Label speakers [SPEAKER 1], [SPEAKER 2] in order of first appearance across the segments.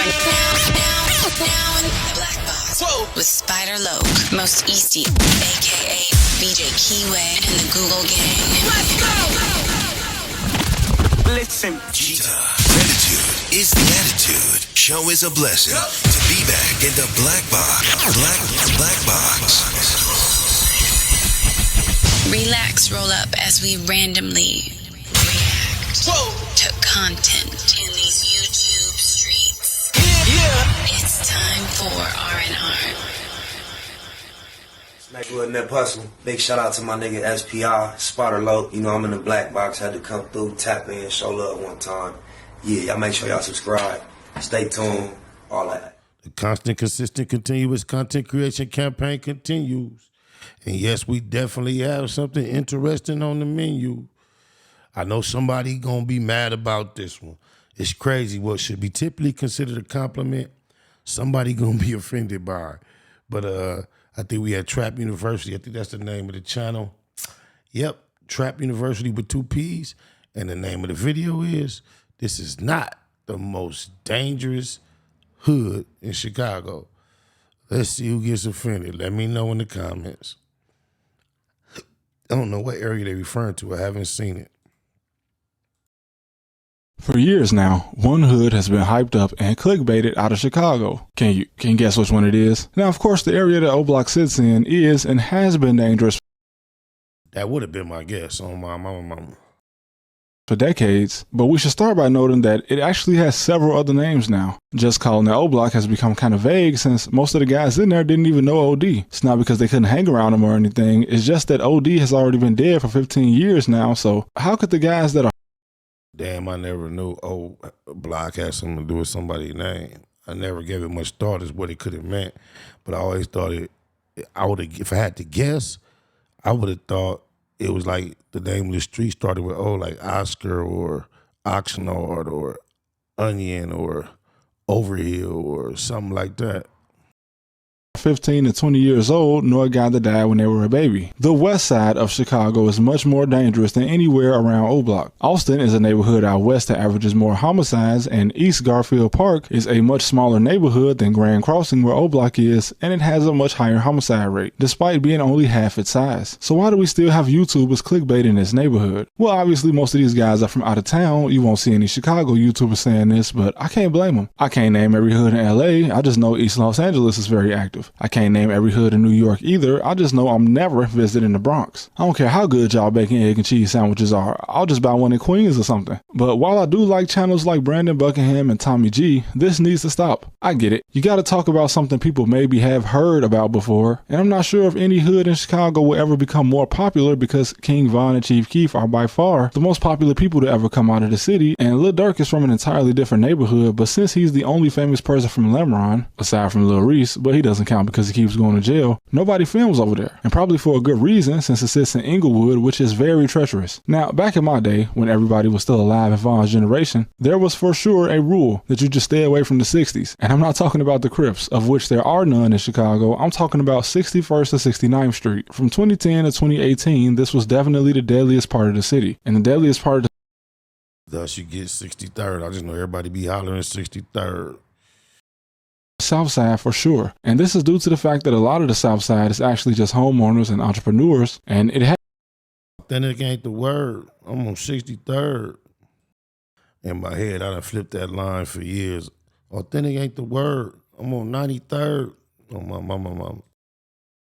[SPEAKER 1] Now in the black box with Spider Loke, Most Easty, aka BJ Keyway, and the Google Gang. Let's go!
[SPEAKER 2] Listen, gratitude is the attitude. Show is a blessing to be back in the black box. Black box.
[SPEAKER 1] Relax, roll up as we randomly react to content in these YouTube streets. It's time for R&R.
[SPEAKER 3] Nigga Nip Hustle. Big shout out to my nigga SPI, Spotter Low. You know I'm in the black box, had to come through, tap in, show love one time. Yeah, y'all make sure y'all subscribe. Stay tuned, all that.
[SPEAKER 4] The constant, consistent, continuous content creation campaign continues. And yes, we definitely have something interesting on the menu. I know somebody gonna be mad about this one. It's crazy. What should be typically considered a compliment, somebody gonna be offended by it. But I think we had Trap University. I think that's the name of the channel. Yep, Trap University with 2 P's. And the name of the video is, this is not the most dangerous hood in Chicago. Let's see who gets offended. Let me know in the comments. I don't know what area they're referring to. I haven't seen it.
[SPEAKER 5] For years now, one hood has been hyped up and clickbaited out of Chicago. Can you guess which one it is? Now, of course, the area that O Block sits in is and has been dangerous.
[SPEAKER 4] That would have been my guess on my mama.
[SPEAKER 5] For decades, but we should start by noting that it actually has several other names now. Just calling it O Block has become kind of vague since most of the guys in there didn't even know OD. It's not because they couldn't hang around him or anything, it's just that OD has already been dead for 15 years now, so how could the guys that are...
[SPEAKER 4] Damn, I never knew O Block had something to do with somebody's name. I never gave it much thought as what it could have meant, but I always thought if I had to guess, I would have thought it was like the name of the street started with O, like Oscar or Oxnard or Onion or Overhill or something like that.
[SPEAKER 5] 15 to 20 years old, nor a guy that died when they were a baby. The west side of Chicago is much more dangerous than anywhere around O Block. Austin is a neighborhood out west that averages more homicides, and East Garfield Park is a much smaller neighborhood than Grand Crossing where O Block is, and it has a much higher homicide rate, despite being only half its size. So why do we still have YouTubers clickbaiting this neighborhood? Well, obviously most of these guys are from out of town. You won't see any Chicago YouTubers saying this, but I can't blame them. I can't name every hood in LA, I just know East Los Angeles is very active. I can't name every hood in New York either. I just know I'm never visiting the Bronx. I don't care how good y'all bacon, egg, and cheese sandwiches are. I'll just buy one in Queens or something. But while I do like channels like Brandon Buckingham and Tommy G, this needs to stop. I get it. You gotta talk about something people maybe have heard about before. And I'm not sure if any hood in Chicago will ever become more popular because King Von and Chief Keef are by far the most popular people to ever come out of the city. And Lil Durk is from an entirely different neighborhood, but since he's the only famous person from Lemron, aside from Lil Reese, but he doesn't count because he keeps going to jail, nobody films over there, and probably for a good reason since it sits in Inglewood, which is very treacherous. Now, back in my day, when everybody was still alive in Vaughn's generation, there was for sure a rule that you just stay away from the 60s, and I'm not talking about the Crips, of which there are none in Chicago. I'm talking about 61st to 69th Street. From 2010 to 2018, this was definitely the deadliest part of the city, and the deadliest part of the...
[SPEAKER 4] Thus you get 63rd. I just know everybody be hollering 63rd.
[SPEAKER 5] South Side for sure, and this is due to the fact that a lot of the South Side is actually just homeowners and entrepreneurs, and it has...
[SPEAKER 4] Authentic ain't the word. I'm on 63rd. In my head, I done flipped that line for years. Authentic ain't the word. I'm on 93rd. Oh, my mama.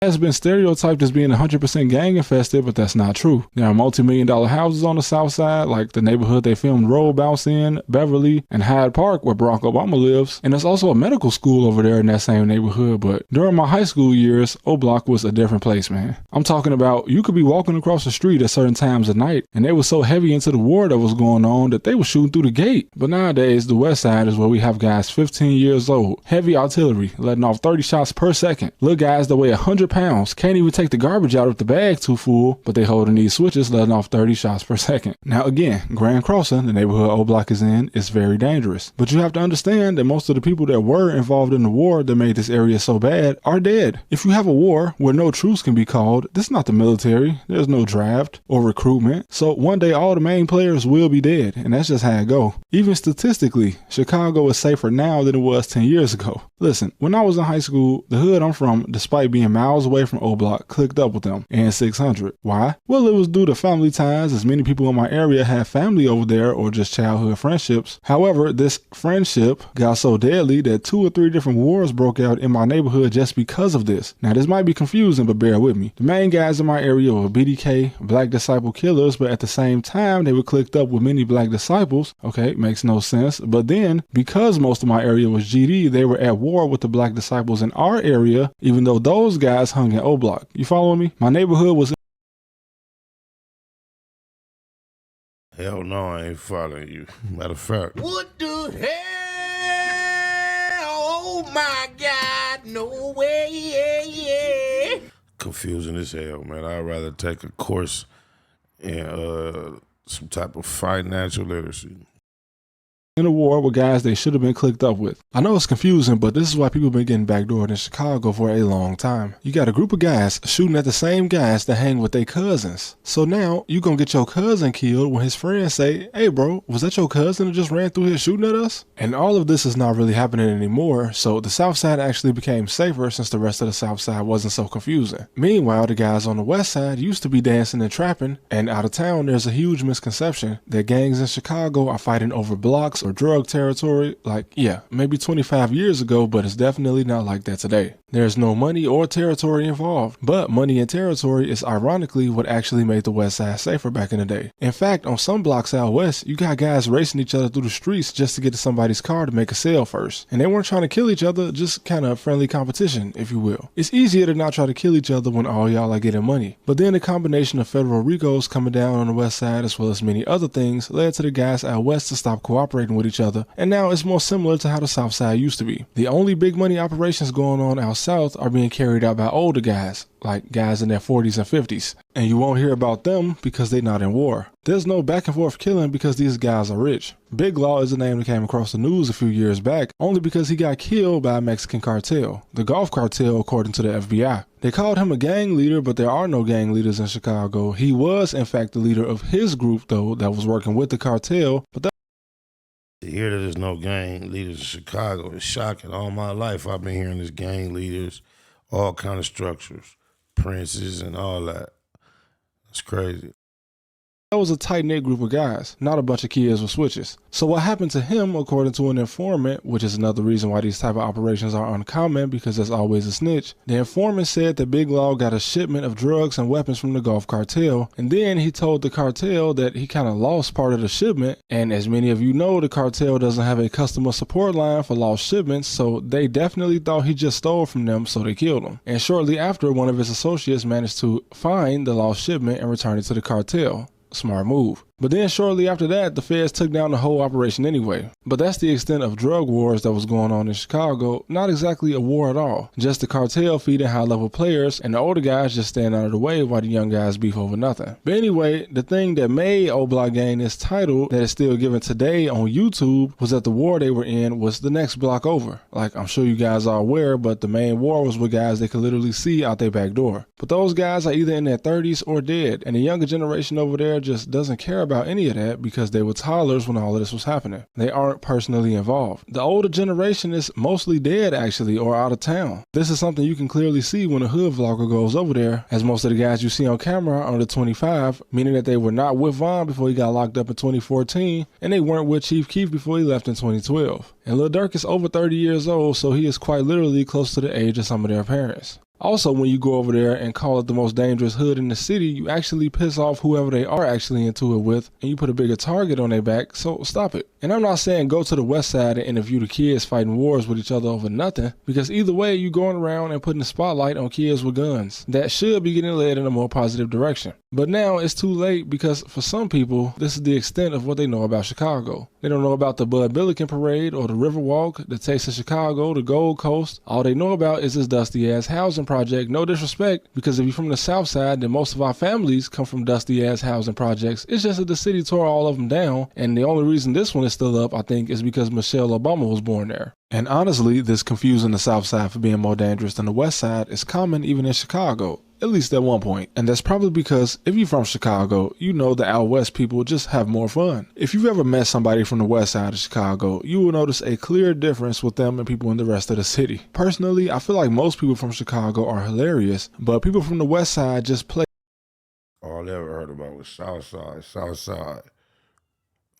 [SPEAKER 5] Has been stereotyped as being 100% gang infested, but that's not true. There are multi-million-dollar houses on the south side, like the neighborhood they filmed Roll Bounce in, Beverly, and Hyde Park, where Barack Obama lives. And there's also a medical school over there in that same neighborhood. But during my high school years, O Block was a different place, man. I'm talking about you could be walking across the street at certain times of night, and they were so heavy into the war that was going on that they were shooting through the gate. But nowadays, the west side is where we have guys 15 years old, heavy artillery, letting off 30 shots per second. Little guys that weigh 100 pounds, can't even take the garbage out if the bag's too full, but they holding these switches letting off 30 shots per second. Now again, Grand Crossing, the neighborhood O Block is in, is very dangerous. But you have to understand that most of the people that were involved in the war that made this area so bad are dead. If you have a war where no truce can be called, this is not the military. There's no draft or recruitment. So one day all the main players will be dead, and that's just how it go. Even statistically, Chicago is safer now than it was 10 years ago. Listen, when I was in high school, the hood I'm from, despite being miles away from O Block, clicked up with them and 600. Why? Well, it was due to family ties, as many people in my area had family over there or just childhood friendships. However, this friendship got so deadly that 2 or 3 different wars broke out in my neighborhood just because of this. Now, this might be confusing, but bear with me. The main guys in my area were BDK, Black Disciple Killers, but at the same time, they were clicked up with many Black Disciples. Okay, makes no sense. But then, because most of my area was GD, they were at war with the Black Disciples in our area, even though those guys hung in O Block. You following me? My neighborhood was...
[SPEAKER 4] Hell no, I ain't following you. Matter of fact.
[SPEAKER 6] What the hell? Oh my God, no way, yeah.
[SPEAKER 4] Confusing as hell, man. I'd rather take a course in some type of financial literacy.
[SPEAKER 5] In a war with guys they should have been clicked up with. I know it's confusing, but this is why people have been getting backdoored in Chicago for a long time. You got a group of guys shooting at the same guys that hang with their cousins. So now you gonna get your cousin killed when his friends say, hey bro, was that your cousin that just ran through here shooting at us? And all of this is not really happening anymore, so the South Side actually became safer since the rest of the South Side wasn't so confusing. Meanwhile, the guys on the West Side used to be dancing and trapping, and out of town there's a huge misconception that gangs in Chicago are fighting over blocks or drug territory. Like, yeah, maybe 25 years ago, but it's definitely not like that today. There's no money or territory involved, but money and territory is ironically what actually made the West Side safer back in the day. In fact, on some blocks out west, you got guys racing each other through the streets just to get to somebody's car to make a sale first. And they weren't trying to kill each other, just kind of friendly competition, if you will. It's easier to not try to kill each other when all y'all are getting money. But then the combination of federal RICOs coming down on the West Side, as well as many other things, led to the guys out west to stop cooperating with each other, and now it's more similar to how the South Side used to be. The only big money operations going on out south are being carried out by older guys, like guys in their 40s and 50s, and you won't hear about them because they're not in war. There's no back and forth killing because these guys are rich. Big Law is a name that came across the news a few years back only because he got killed by a Mexican cartel, the Gulf Cartel according to the FBI. They called him a gang leader, but there are no gang leaders in Chicago. He was in fact the leader of his group though that was working with the cartel, but
[SPEAKER 4] To hear that there's no gang leaders in Chicago is shocking. All my life I've been hearing there's gang leaders, all kind of structures, princes and all that. It's crazy.
[SPEAKER 5] that was a tight-knit group of guys, not a bunch of kids with switches. So what happened to him, according to an informant, which is another reason why these type of operations are uncommon because there's always a snitch, the informant said that Big Law got a shipment of drugs and weapons from the Gulf Cartel, and then he told the cartel that he kind of lost part of the shipment, and as many of you know, the cartel doesn't have a customer support line for lost shipments, so they definitely thought he just stole from them, so they killed him. And shortly after, one of his associates managed to find the lost shipment and return it to the cartel. Smart move. But then shortly after that, the feds took down the whole operation anyway. But that's the extent of drug wars that was going on in Chicago. Not exactly a war at all. Just the cartel feeding high-level players, and the older guys just stand out of the way while the young guys beef over nothing. But anyway, the thing that made O Block gain this title that is still given today on YouTube was that the war they were in was the next block over. Like, I'm sure you guys are aware, but the main war was with guys they could literally see out their back door. But those guys are either in their 30s or dead, and the younger generation over there just doesn't care about any of that because they were toddlers when all of this was happening. They aren't personally involved. The older generation is mostly dead actually, or out of town. This is something you can clearly see when a hood vlogger goes over there, as most of the guys you see on camera are under 25, meaning that they were not with Von before he got locked up in 2014, and they weren't with Chief Keef before he left in 2012. And Lil Durk is over 30 years old, so he is quite literally close to the age of some of their parents. Also, when you go over there and call it the most dangerous hood in the city, you actually piss off whoever they are actually into it with, and you put a bigger target on their back, so stop it. And I'm not saying go to the West Side and interview the kids fighting wars with each other over nothing, because either way, you're going around and putting the spotlight on kids with guns that should be getting led in a more positive direction. But now it's too late because for some people, this is the extent of what they know about Chicago. They don't know about the Bud Billiken Parade or the Riverwalk, the Taste of Chicago, the Gold Coast. All they know about is this dusty ass housing project, no disrespect, because if you're from the south side, then most of our families come from dusty ass housing projects. It's just that the city tore all of them down, and the only reason this one is still up, I think, is because Michelle Obama was born there. And honestly, this confusing the south side for being more dangerous than the west side is common even in Chicago. At least at one point. And that's probably because if you're from Chicago, you know the out west people just have more fun. If you've ever met somebody from the west side of Chicago, you will notice a clear difference with them and people in the rest of the city. Personally, I feel like most people from Chicago are hilarious, but people from the west side just play.
[SPEAKER 4] All I ever heard about was south side, south side.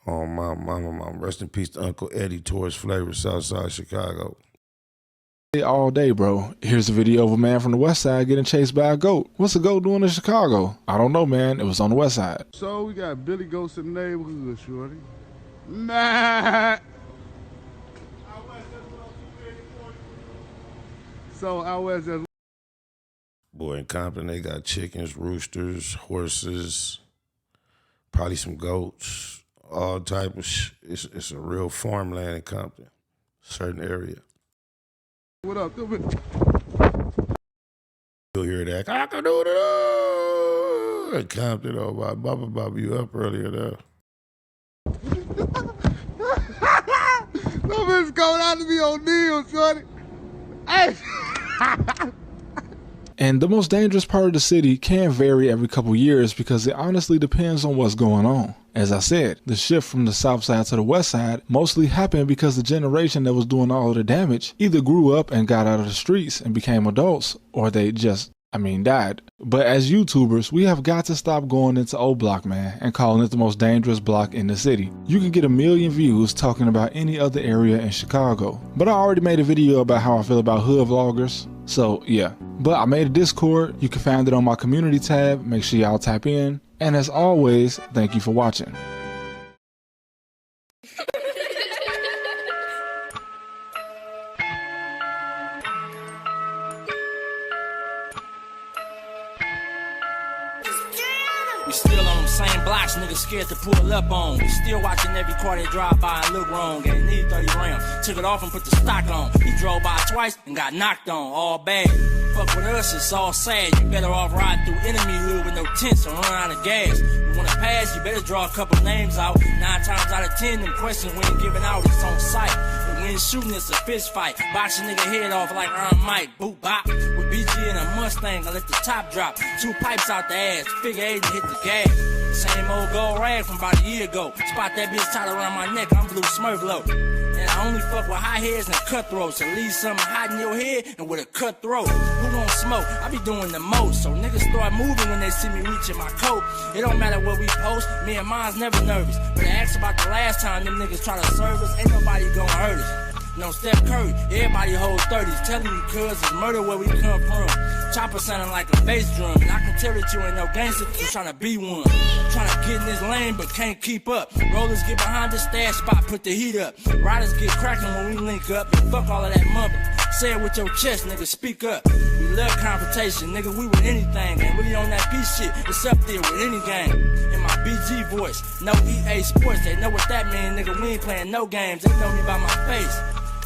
[SPEAKER 4] Oh, my mama. Rest in peace to Uncle Eddie, towards Flavor, south side Chicago.
[SPEAKER 5] All day, bro. Here's a video of a man from the west side getting chased by a goat. What's a goat doing in Chicago? I don't know, man. It was on the west side.
[SPEAKER 7] So we got Billy Goats in the neighborhood, shorty. Nah. So out west, that's
[SPEAKER 4] Boy, in Compton, they got chickens, roosters, horses, probably some goats, all type of It's a real farmland in Compton, certain area.
[SPEAKER 7] what up?
[SPEAKER 4] You'll hear that, cock-a-doodle-doo in Compton. Oh, my mama bought you up earlier there.
[SPEAKER 7] Something's going out to be on Neil, shorty. Hey.
[SPEAKER 5] And the most dangerous part of the city can vary every couple years because it honestly depends on what's going on. As I said, the shift from the south side to the west side mostly happened because the generation that was doing all of the damage either grew up and got out of the streets and became adults, or they just, died. But as YouTubers, we have got to stop going into O Block, man, and calling it the most dangerous block in the city. You can get 1 million views talking about any other area in Chicago. But I already made a video about how I feel about hood vloggers. So yeah, but I made a Discord. You can find it on my community tab. Make sure y'all tap in. And as always, thank you for watching.
[SPEAKER 6] We still on them same blocks, niggas scared to pull up on. We still watching every car they drive by and look wrong. Gave need 30 rounds, took it off and put the stock on. He drove by twice and got knocked on, all bad. Fuck with us, it's all sad. You better off riding through enemy hood with no tents and run out of gas. You wanna pass, you better draw a couple names out. 9 times out of 10, them questions we ain't giving out, it's on sight. If we ain't shooting, it's a fist fight. Box a nigga head off like Iron Mike, boot bop. With BG and a Mustang, I let the top drop. 2 pipes out the ass, figure 8 and hit the gas. Same old gold rag from about a year ago. Spot that bitch tied around my neck, I'm blue Smurf low. And I only fuck with high heads and cutthroats. So leave something hot in your head and with a cutthroat. Who gon' smoke? I be doing the most. So niggas start moving when they see me reaching my coat. It don't matter what we post, me and mine's never nervous. But I asked about the last time them niggas try to serve us, ain't nobody gon' hurt us. No Steph Curry, everybody hold 30s. Telling you cuz it's murder where we come from. Chopper sounding like a bass drum. And I can tell that you ain't no gangster, you tryna be one. Tryna get in this lane but can't keep up. Rollers get behind the stash spot, put the heat up. Riders get cracking when we link up. And fuck all of that mumbling. Say it with your chest, nigga, speak up. We love confrontation, nigga, we with anything. And really on that beat shit, it's up there with any game. In my BG voice, no EA Sports, they know what that mean, nigga, we ain't playing no games. They know me by my face.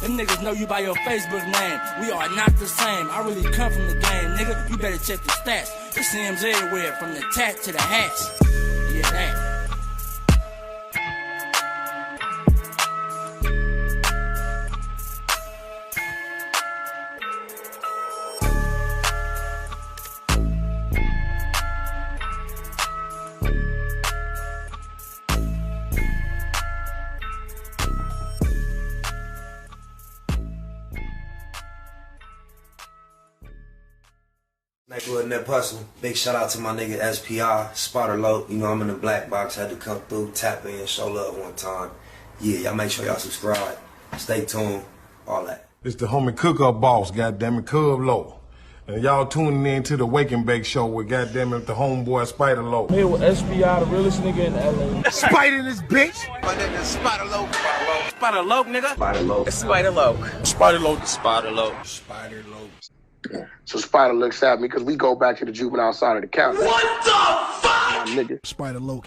[SPEAKER 6] Them niggas know you by your Facebook name. We are not the same. I really come from the game, nigga. You better check the stats. It's M's everywhere, from the tat to the hats. Yeah, that.
[SPEAKER 3] Neighborhood Net Hustle. Big shout out to my nigga SPI, Spotter Low. You know I'm in the black box, had to come through, tap in, show love one time. Yeah, y'all make sure y'all subscribe. Stay tuned, all that.
[SPEAKER 8] It's the homie cook-up boss, goddammit, Cub Low. And y'all tuning in to the Wake and Bake Show with goddammit the homeboy Spider Low.
[SPEAKER 5] Here with SPI, the realest nigga in LA.
[SPEAKER 8] Spider this bitch!
[SPEAKER 6] My nigga Spider Low. Spider Low, nigga.
[SPEAKER 3] Spider Low.
[SPEAKER 6] Spider Low.
[SPEAKER 8] Spider Low.
[SPEAKER 6] Spider Low.
[SPEAKER 8] Spider Low.
[SPEAKER 9] So Spider looks at me because we go back to the juvenile side of the county.
[SPEAKER 6] What the fuck?
[SPEAKER 9] My nigga.
[SPEAKER 8] Spider Low.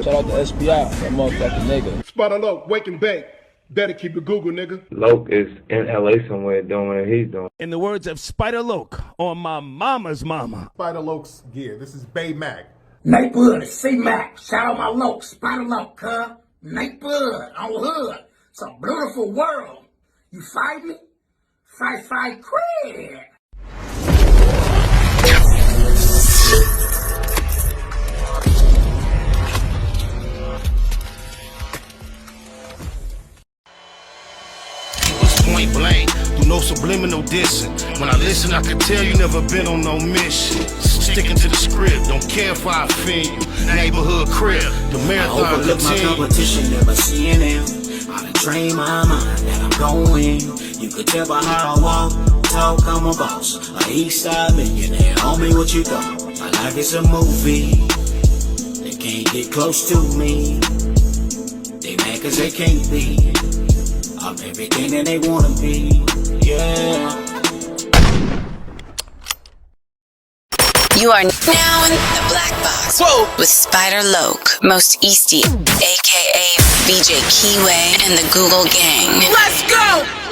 [SPEAKER 5] Shout out to SPI, that motherfucking nigga.
[SPEAKER 8] Spider Low, Wake and Bake.
[SPEAKER 7] Better keep it Google, nigga.
[SPEAKER 10] Loke is in LA somewhere doing what he's doing.
[SPEAKER 11] In the words of Spider Loke on my mama's mama.
[SPEAKER 8] Spider Loke's gear. This is Bay Mac.
[SPEAKER 12] Nate Blood, C-Mac. Shout out my Loke, Spider Loke, cuz. Nate Blood, on hood. It's a beautiful world. You fight me? Fight, Craig.
[SPEAKER 4] Point blank, do no subliminal dissing. When I listen, I can tell you never been on no mission. Sticking to the script, don't care if I offend you. Neighborhood crib, the marathon
[SPEAKER 13] I overlook my competition, never seeing them. I done trained my mind that I'm going. You could tell by how I walk, talk, I'm a boss. A east side millionaire, homie, what you thought? My life is a movie. They can't get close to me. They mad cause they can't be. I'm everything that they wanna be, yeah.
[SPEAKER 1] You are now in the Black Box with Spider Loke, Most Easty, aka BJ Keyway, and the Google Gang.
[SPEAKER 12] Let's go!